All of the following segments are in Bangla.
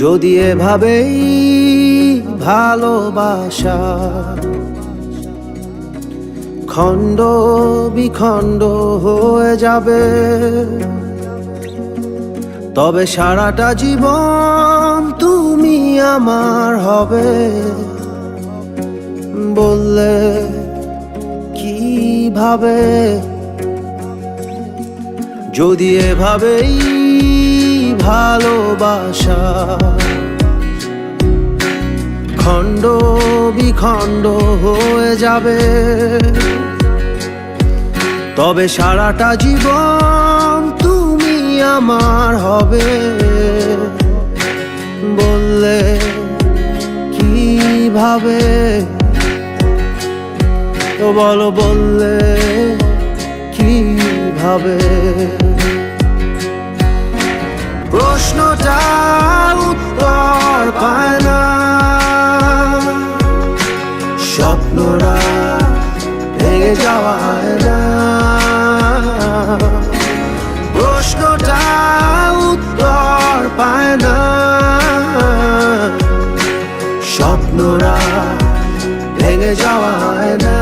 যদি এভাবেই ভালোবাসা খণ্ড বিখণ্ড হয়ে যাবে, তবে সারাটা জীবন তুমি আমার হবে বললে কিভাবে? যদি এভাবেই ভালোবাসা খণ্ড বিখণ্ড হয়ে যাবে, তবে সারাটা জীবন তুমি আমার হবে বললে কিভাবে? তো বলো বললে কিভাবে? প্রশ্নটা উত্তর পায় না, স্বপ্নরা ভেঙে যাওয়ায় না। প্রশ্নটা উত্তর পায় না, স্বপ্নরা ভেঙে যাওয়ায় না।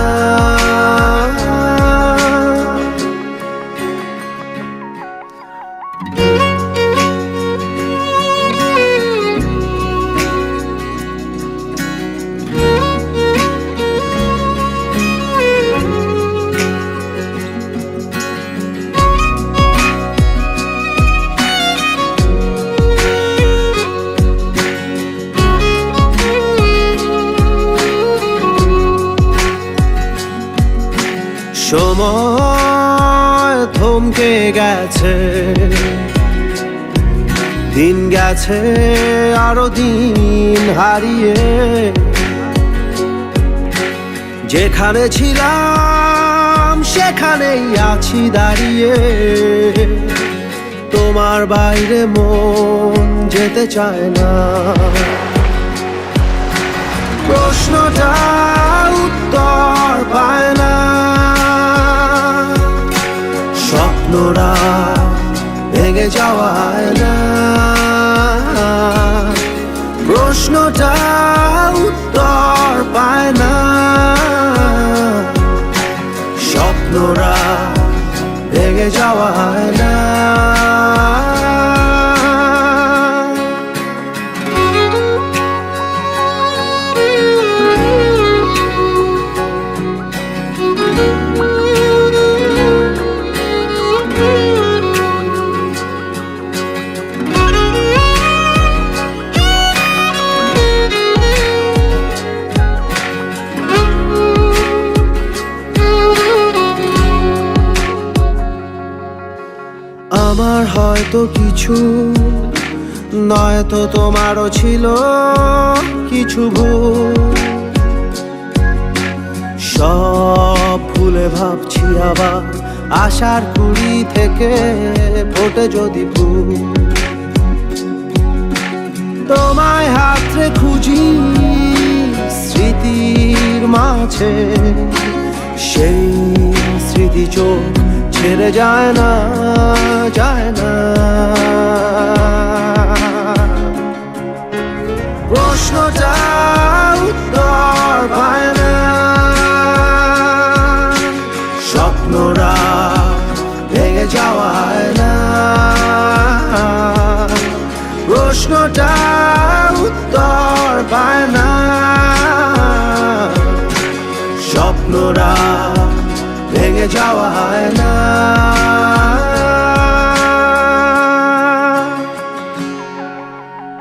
সময় থমকে গেছে, দিন গেছে আরো দিন হারিয়ে, যেখানে ছিলাম সেখানেই আছি দাঁড়িয়ে। তোমার বাইরে মন যেতে চায় না, প্রশ্নটা উত্তর পায় না, স্বপ্নরা ভেঙে যাওয়ায় না। প্রশ্নটা উত্তর পায় না, স্বপ্নরা ভেঙে যাওয়ায় না। আমার হয়তো কিছু নয়তো তোমারও ছিল কিছু ভুল, সব ভুলে ভাবছি আবার আশার কুড়ি থেকে ফোটে যদি ফুল। তোমায় হাতে খুঁজি স্মৃতির মাঝে, সেই স্মৃতি চোখ ছেড়ে যায় না, যায় না। প্রশ্নটা উত্তর পায় না, স্বপ্নরা ভেঙে যাওয়ায় না। প্রশ্নটা উত্তর পায় না, স্বপ্নরা ভেঙে যাওয়ায় না।